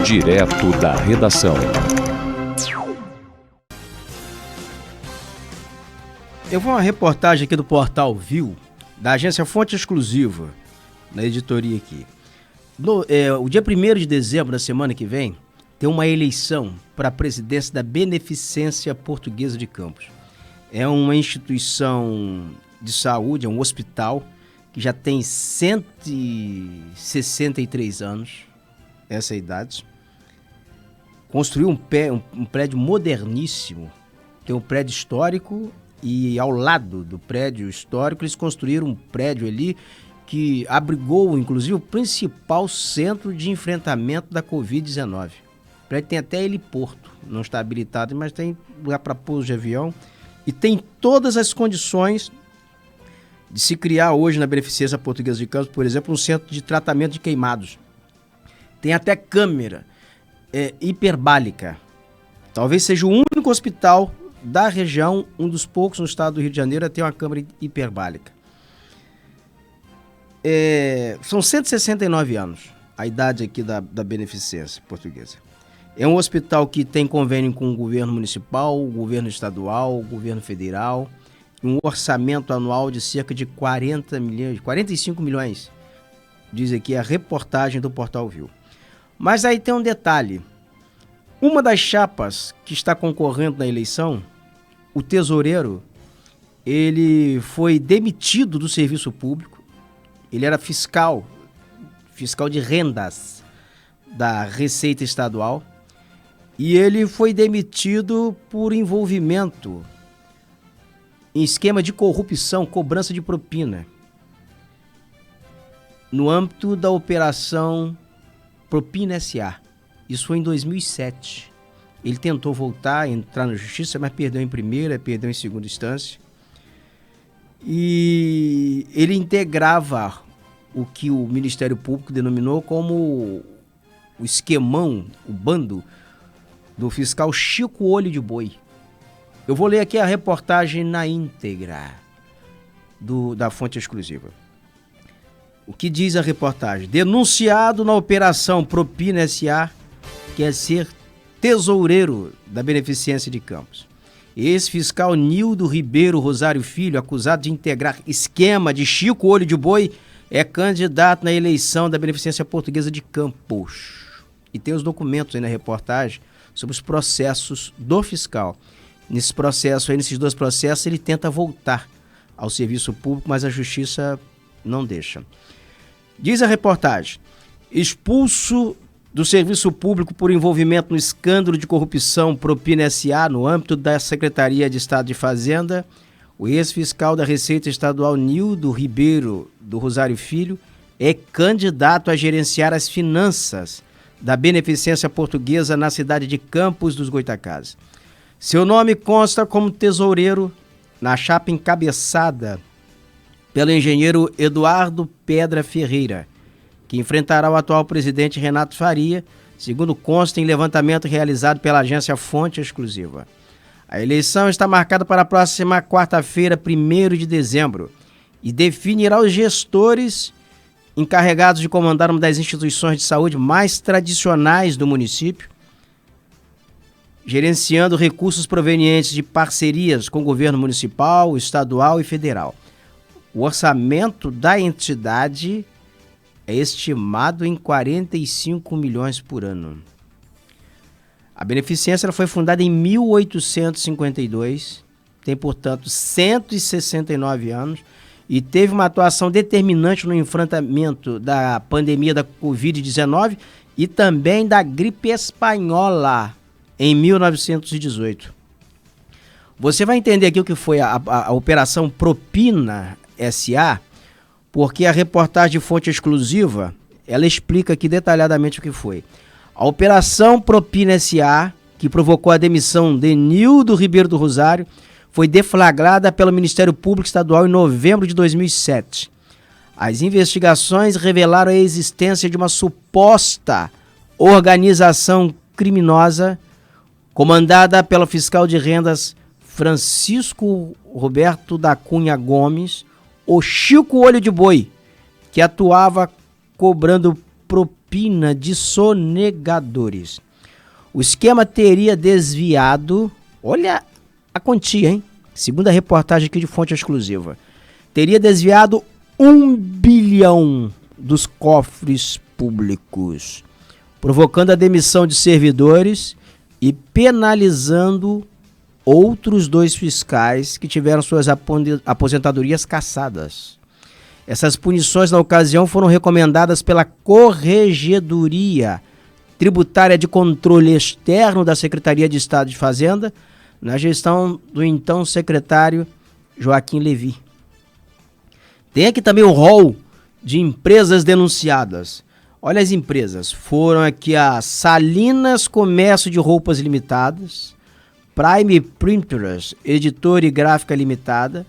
Direto da redação. Eu vou uma reportagem aqui do Portal Viu, da agência Fonte Exclusiva, na editoria aqui. O dia 1º de dezembro, da semana que vem, tem uma eleição para a presidência da Beneficência Portuguesa de Campos. É uma instituição de saúde, é um hospital que já tem 163 anos, essa idade. Construiu um prédio moderníssimo, tem um prédio histórico e ao lado do prédio histórico eles construíram um prédio ali que abrigou, inclusive, o principal centro de enfrentamento da Covid-19. O prédio tem até heliporto, não está habilitado, mas tem lugar para pouso de avião e tem todas as condições de se criar hoje na Beneficência Portuguesa de Campos, por exemplo, um centro de tratamento de queimados. Tem até câmera hiperbárica. Talvez seja o único hospital da região, um dos poucos no estado do Rio de Janeiro, a ter uma câmera hiperbárica. São 169 anos a idade aqui da Beneficência Portuguesa. É um hospital que tem convênio com o governo municipal, o governo estadual, o governo federal, um orçamento anual de cerca de 45 milhões, diz aqui a reportagem do Portal Viu. Mas aí tem um detalhe. Uma das chapas que está concorrendo na eleição, o tesoureiro, ele foi demitido do serviço público. Ele era fiscal de rendas da Receita Estadual, e ele foi demitido por envolvimento em esquema de corrupção, cobrança de propina, no âmbito da Operação Propina S.A. Isso foi em 2007. Ele tentou voltar, entrar na justiça, mas perdeu em primeira, perdeu em segunda instância. E ele integrava o que o Ministério Público denominou como o esquemão, o bando do fiscal Chico Olho de Boi. Eu vou ler aqui a reportagem na íntegra da Fonte Exclusiva. O que diz a reportagem? Denunciado na Operação Propina S.A., quer ser tesoureiro da Beneficência de Campos. Ex-fiscal Nildo Ribeiro Rosário Filho, acusado de integrar esquema de Chico Olho de Boi, é candidato na eleição da Beneficência Portuguesa de Campos. E tem os documentos aí na reportagem sobre os processos do fiscal. Nesses dois processos, ele tenta voltar ao serviço público, mas a justiça não deixa. Diz a reportagem: expulso do serviço público por envolvimento no escândalo de corrupção Propina S.A. no âmbito da Secretaria de Estado de Fazenda, o ex-fiscal da Receita Estadual Nildo Ribeiro do Rosário Filho é candidato a gerenciar as finanças da Beneficência Portuguesa na cidade de Campos dos Goytacazes. Seu nome consta como tesoureiro na chapa encabeçada pelo engenheiro Eduardo Pedra Ferreira, que enfrentará o atual presidente Renato Faria, segundo consta em levantamento realizado pela agência Fonte Exclusiva. A eleição está marcada para a próxima quarta-feira, 1º de dezembro, e definirá os gestores encarregados de comandar uma das instituições de saúde mais tradicionais do município, gerenciando recursos provenientes de parcerias com o governo municipal, estadual e federal. O orçamento da entidade é estimado em 45 milhões por ano. A Beneficência foi fundada em 1852, tem, portanto, 169 anos e teve uma atuação determinante no enfrentamento da pandemia da Covid-19 e também da gripe espanhola em 1918. Você vai entender aqui o que foi a Operação Propina S.A., porque a reportagem de Fonte Exclusiva, ela explica aqui detalhadamente o que foi. A Operação Propina S.A., que provocou a demissão de Nildo Ribeiro do Rosário, foi deflagrada pelo Ministério Público Estadual em novembro de 2007. As investigações revelaram a existência de uma suposta organização criminosa comandada pelo fiscal de rendas Francisco Roberto da Cunha Gomes, o Chico Olho de Boi, que atuava cobrando propina de sonegadores. O esquema teria desviado, olha a quantia, hein? Segundo a reportagem aqui de fonte exclusiva, teria desviado 1 bilhão dos cofres públicos, provocando a demissão de servidores e penalizando outros 2 fiscais que tiveram suas aposentadorias cassadas. Essas punições, na ocasião, foram recomendadas pela Corregedoria Tributária de Controle Externo da Secretaria de Estado de Fazenda, na gestão do então secretário Joaquim Levy. Tem aqui também o rol de empresas denunciadas. Olha as empresas. Foram aqui a Salinas Comércio de Roupas Limitadas, Prime Printers, Editora e Gráfica Limitada,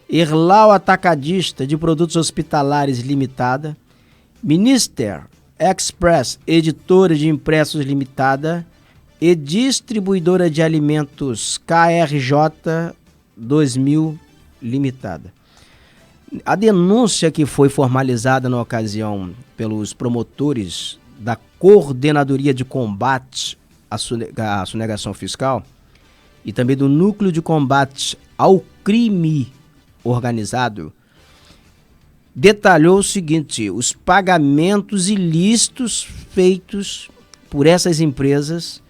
Erlau Atacadista de Produtos Hospitalares Limitada, Minister Express, Editora de Impressos Limitada e Distribuidora de Alimentos KRJ 2000 Limitada. A denúncia que foi formalizada na ocasião pelos promotores da Coordenadoria de Combate à Sonegação Fiscal e também do Núcleo de Combate ao Crime Organizado detalhou o seguinte: os pagamentos ilícitos feitos por essas empresas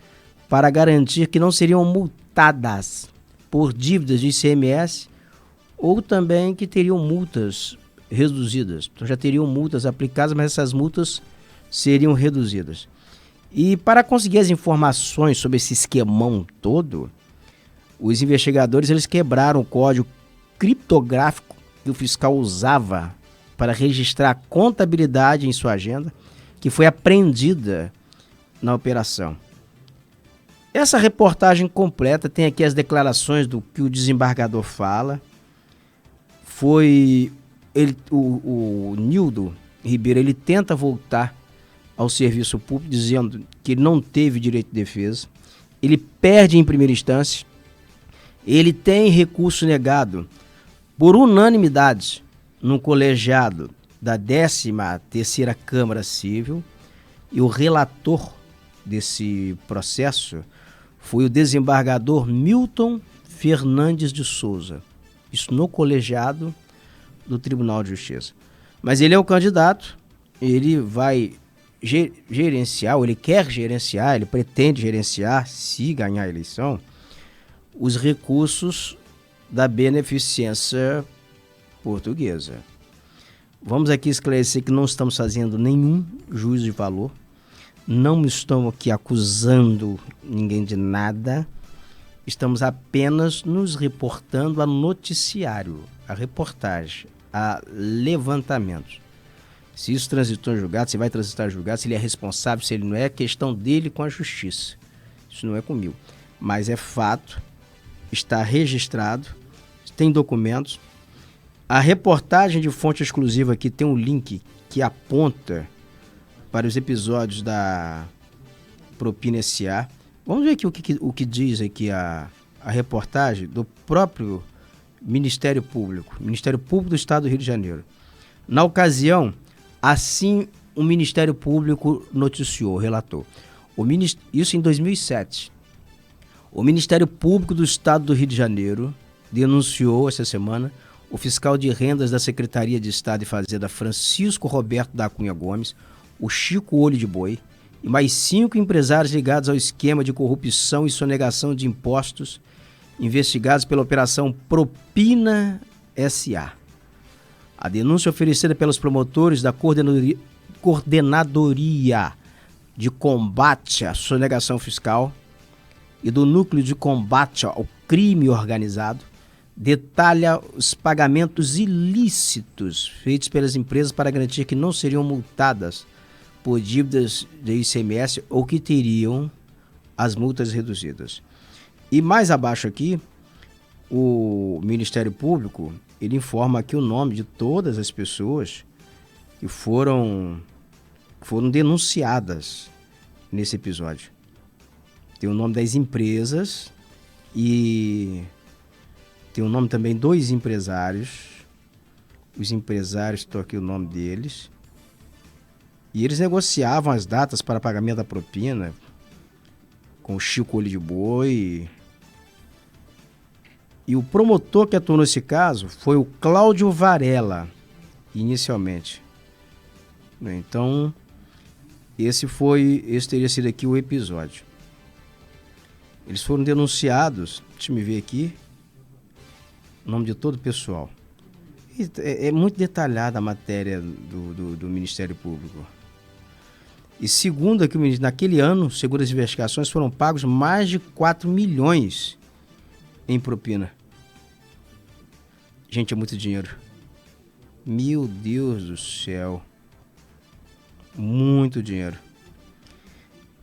para garantir que não seriam multadas por dívidas de ICMS ou também que teriam multas reduzidas. Então já teriam multas aplicadas, mas essas multas seriam reduzidas. E para conseguir as informações sobre esse esquemão todo, os investigadores eles quebraram o código criptográfico que o fiscal usava para registrar a contabilidade em sua agenda, que foi apreendida na operação. Essa reportagem completa tem aqui as declarações do que o desembargador fala. O Nildo Ribeiro, ele tenta voltar ao serviço público dizendo que ele não teve direito de defesa. Ele perde em primeira instância. Ele tem recurso negado por unanimidade no colegiado da 13ª Câmara Civil, e o relator desse processo foi o desembargador Milton Fernandes de Souza. Isso no colegiado do Tribunal de Justiça. Mas ele é o candidato, ele vai gerenciar, ou ele quer gerenciar, ele pretende gerenciar, se ganhar a eleição, os recursos da beneficência portuguesa. Vamos aqui esclarecer que não estamos fazendo nenhum juízo de valor, não estamos aqui acusando ninguém de nada, estamos apenas nos reportando a noticiário, a reportagem, a levantamentos. Se isso transitou em julgado, se vai transitar em julgado, se ele é responsável, se ele não é, questão dele com a justiça. Isso não é comigo. Mas é fato, está registrado, tem documentos. A reportagem de fonte exclusiva aqui tem um link que aponta para os episódios da Propina S.A. Vamos ver aqui o que diz aqui a reportagem do próprio Ministério Público do Estado do Rio de Janeiro. Na ocasião, assim o Ministério Público noticiou, relatou. Isso em 2007. O Ministério Público do Estado do Rio de Janeiro denunciou essa semana o fiscal de rendas da Secretaria de Estado de Fazenda, Francisco Roberto da Cunha Gomes, o Chico Olho de Boi, e mais 5 empresários ligados ao esquema de corrupção e sonegação de impostos, investigados pela Operação Propina S.A. A denúncia oferecida pelos promotores da Coordenadoria de Combate à Sonegação Fiscal e do Núcleo de Combate ao Crime Organizado detalha os pagamentos ilícitos feitos pelas empresas para garantir que não seriam multadas por dívidas de ICMS ou que teriam as multas reduzidas. E mais abaixo aqui, o Ministério Público, ele informa aqui o nome de todas as pessoas que foram denunciadas nesse episódio. Tem o nome das empresas e tem o nome também dos empresários. Os empresários, estou aqui o nome deles. E eles negociavam as datas para pagamento da propina com o Chico Olho de Boi. E o promotor que atuou nesse caso foi o Cláudio Varela, inicialmente. Então, esse teria sido aqui o episódio. Eles foram denunciados, deixa eu ver aqui, o nome de todo o pessoal. É muito detalhada a matéria do Ministério Público. E segundo aqui, naquele ano, segundo as investigações, foram pagos mais de 4 milhões em propina. Gente, é muito dinheiro. Meu Deus do céu. Muito dinheiro.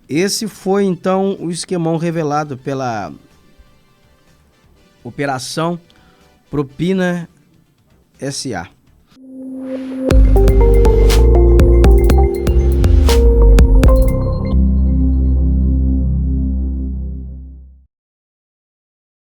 Esse foi, então, o esquemão revelado pela Operação Propina S.A.